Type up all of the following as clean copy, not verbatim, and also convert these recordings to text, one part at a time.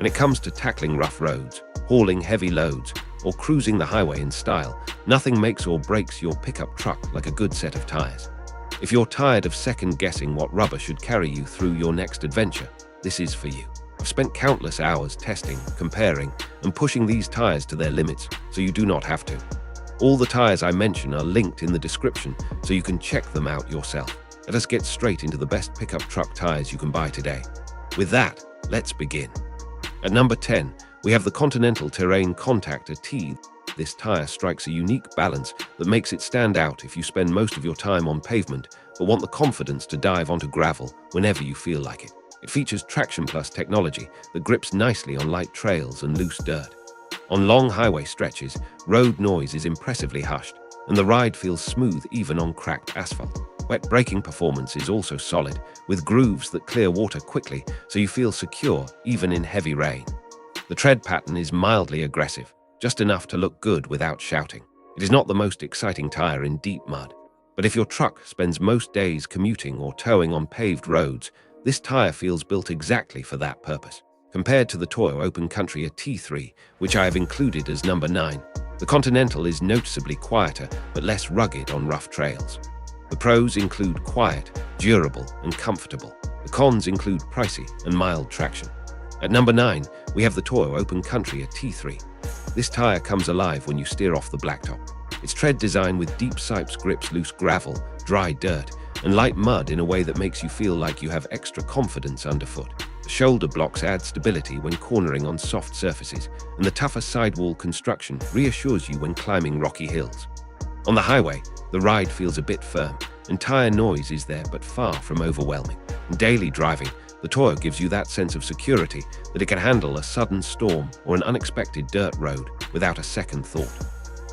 When it comes to tackling rough roads, hauling heavy loads, or cruising the highway in style, nothing makes or breaks your pickup truck like a good set of tires. If you're tired of second-guessing what rubber should carry you through your next adventure, this is for you. I've spent countless hours testing, comparing, and pushing these tires to their limits, so you do not have to. All the tires I mention are linked in the description, so you can check them out yourself. Let us get straight into the best pickup truck tires you can buy today. With that, let's begin. At number 10, we have the Continental TerrainContact A. This tire strikes a unique balance that makes it stand out if you spend most of your time on pavement but want the confidence to dive onto gravel whenever you feel like it. It features Traction Plus technology that grips nicely on light trails and loose dirt. On long highway stretches, road noise is impressively hushed, and the ride feels smooth even on cracked asphalt. Wet braking performance is also solid, with grooves that clear water quickly so you feel secure even in heavy rain. The tread pattern is mildly aggressive, just enough to look good without shouting. It is not the most exciting tire in deep mud, but if your truck spends most days commuting or towing on paved roads, this tire feels built exactly for that purpose. Compared to the Toyo Open Country AT3, which I have included as number 9, the Continental is noticeably quieter but less rugged on rough trails. The pros include quiet, durable, and comfortable. The cons include pricey and mild traction. At number 9, we have the Toyo Open Country AT3. This tire comes alive when you steer off the blacktop. Its tread design with deep sipes grips loose gravel, dry dirt, and light mud in a way that makes you feel like you have extra confidence underfoot. The shoulder blocks add stability when cornering on soft surfaces, and the tougher sidewall construction reassures you when climbing rocky hills. On the highway, the ride feels a bit firm, and tire noise is there but far from overwhelming. In daily driving, the Toyo gives you that sense of security that it can handle a sudden storm or an unexpected dirt road without a second thought.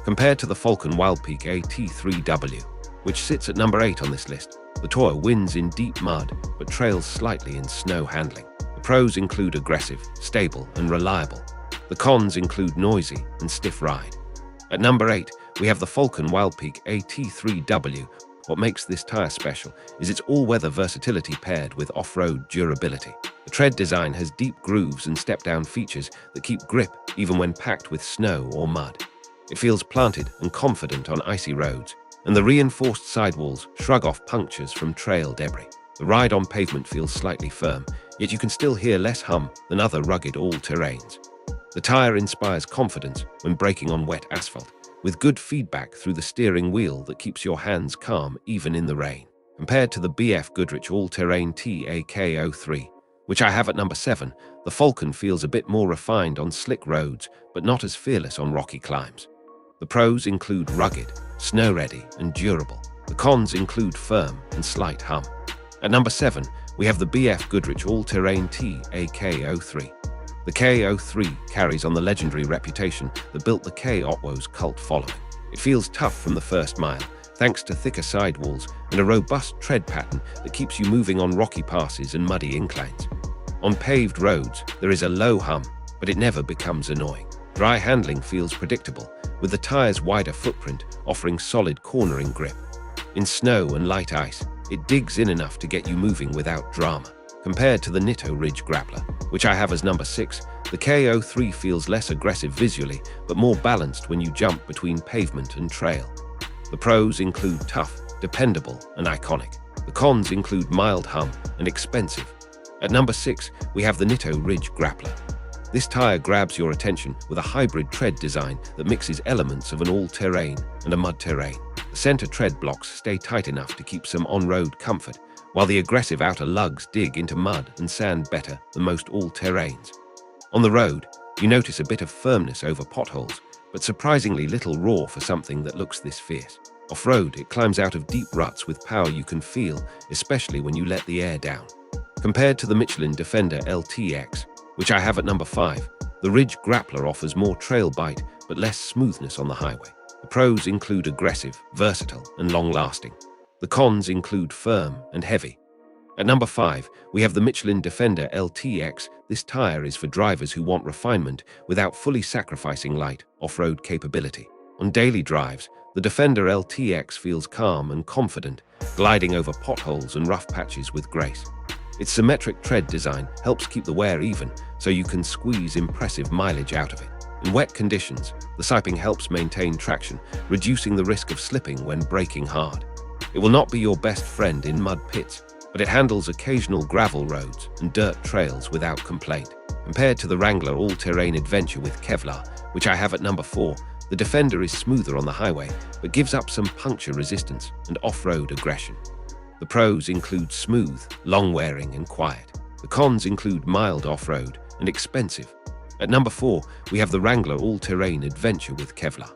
Compared to the Falken Wildpeak AT3W, which sits at number 8 on this list, the Toyo wins in deep mud but trails slightly in snow handling. The pros include aggressive, stable, and reliable. The cons include noisy and stiff ride. At number 8, we have the Falken Wildpeak AT3W. What makes this tire special is its all-weather versatility paired with off-road durability. The tread design has deep grooves and step-down features that keep grip even when packed with snow or mud. It feels planted and confident on icy roads, and the reinforced sidewalls shrug off punctures from trail debris. The ride on pavement feels slightly firm, yet you can still hear less hum than other rugged all-terrains. The tire inspires confidence when braking on wet asphalt, with good feedback through the steering wheel that keeps your hands calm even in the rain. Compared to the BFG Goodrich AllTerrain AT3, which I have at number 7, the Falcon feels a bit more refined on slick roads, but not as fearless on rocky climbs. The pros include rugged, snow-ready, and durable. The cons include firm and slight hum. At number 7, we have the BFG Goodrich AllTerrain AK03. The K03 carries on the legendary reputation that built the K-Otwo's cult following. It feels tough from the first mile, thanks to thicker sidewalls and a robust tread pattern that keeps you moving on rocky passes and muddy inclines. On paved roads, there is a low hum, but it never becomes annoying. Dry handling feels predictable, with the tire's wider footprint offering solid cornering grip. In snow and light ice, it digs in enough to get you moving without drama. Compared to the Nitto Ridge Grappler, which I have as number 6, the K03 feels less aggressive visually, but more balanced when you jump between pavement and trail. The pros include tough, dependable, and iconic. The cons include mild hum and expensive. At number 6, we have the Nitto Ridge Grappler. This tire grabs your attention with a hybrid tread design that mixes elements of an all-terrain and a mud terrain. The center tread blocks stay tight enough to keep some on-road comfort, while the aggressive outer lugs dig into mud and sand better than most all-terrains. On the road, you notice a bit of firmness over potholes, but surprisingly little roar for something that looks this fierce. Off-road, it climbs out of deep ruts with power you can feel, especially when you let the air down. Compared to the Michelin Defender LTX, which I have at number 5, the Ridge Grappler offers more trail bite but less smoothness on the highway. The pros include aggressive, versatile, and long-lasting. The cons include firm and heavy. At number 5, we have the Michelin Defender LTX. This tire is for drivers who want refinement without fully sacrificing light, off-road capability. On daily drives, the Defender LTX feels calm and confident, gliding over potholes and rough patches with grace. Its symmetric tread design helps keep the wear even, so you can squeeze impressive mileage out of it. In wet conditions, the siping helps maintain traction, reducing the risk of slipping when braking hard. It will not be your best friend in mud pits, but it handles occasional gravel roads and dirt trails without complaint. Compared to the Wrangler all-terrain adventure with Kevlar, which I have at number 4, the Defender is smoother on the highway, but gives up some puncture resistance and off-road aggression. The pros include smooth, long-wearing, and quiet. The cons include mild off-road and expensive. At number 4, we have the Wrangler all-terrain adventure with Kevlar.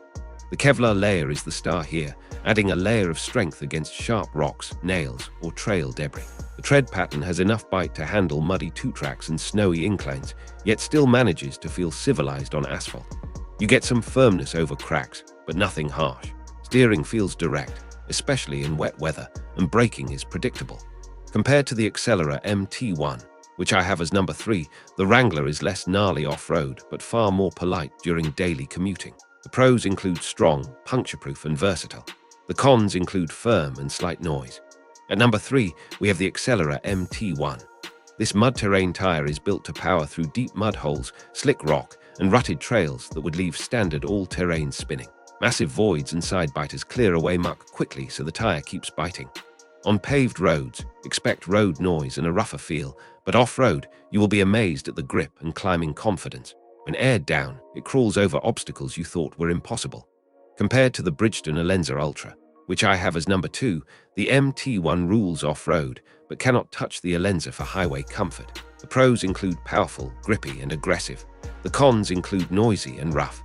The Kevlar layer is the star here, adding a layer of strength against sharp rocks, nails, or trail debris. The tread pattern has enough bite to handle muddy two-tracks and snowy inclines, yet still manages to feel civilized on asphalt. You get some firmness over cracks, but nothing harsh. Steering feels direct, especially in wet weather, and braking is predictable. Compared to the Accelera MT1, which I have as number 3, the Wrangler is less gnarly off-road, but far more polite during daily commuting. The pros include strong, puncture-proof, and versatile. The cons include firm and slight noise. At number 3, we have the Accelera MT1. This mud-terrain tire is built to power through deep mud holes, slick rock, and rutted trails that would leave standard all-terrain spinning. Massive voids and side biters clear away muck quickly so the tire keeps biting. On paved roads, expect road noise and a rougher feel, but off-road, you will be amazed at the grip and climbing confidence. When aired down, it crawls over obstacles you thought were impossible. Compared to the Bridgestone Alenza Ultra, which I have as number 2, the MT1 rules off-road, but cannot touch the Alenza for highway comfort. The pros include powerful, grippy, and aggressive. The cons include noisy and rough.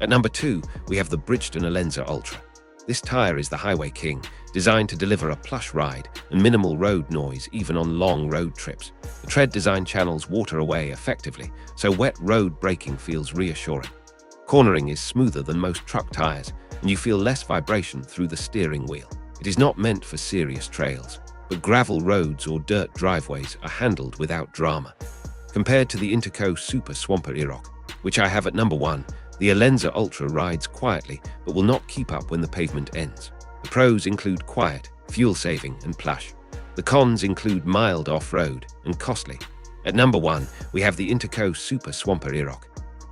At number 2, we have the Bridgestone Alenza Ultra. This tire is the highway king, designed to deliver a plush ride and minimal road noise even on long road trips. The tread design channels water away effectively, so wet road braking feels reassuring. Cornering is smoother than most truck tires, and you feel less vibration through the steering wheel. It is not meant for serious trails, but gravel roads or dirt driveways are handled without drama. Compared to the Interco Super Swamper IROK, which I have at number 1, the Alenza Ultra rides quietly but will not keep up when the pavement ends. The pros include quiet, fuel-saving, and plush. The cons include mild off-road and costly. At number 1, we have the Interco Super Swamper IROK.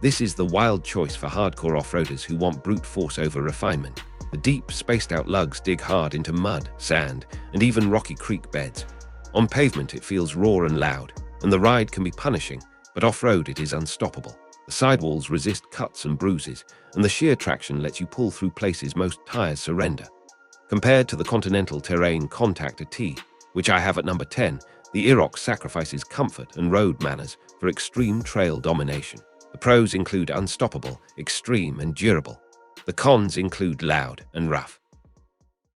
This is the wild choice for hardcore off-roaders who want brute force over refinement. The deep, spaced-out lugs dig hard into mud, sand, and even rocky creek beds. On pavement, it feels raw and loud, and the ride can be punishing, but off-road it is unstoppable. The sidewalls resist cuts and bruises, and the sheer traction lets you pull through places most tires surrender. Compared to the Continental TerrainContact A, which I have at number 10, the IROK sacrifices comfort and road manners for extreme trail domination. The pros include unstoppable, extreme, and durable. The cons include loud and rough.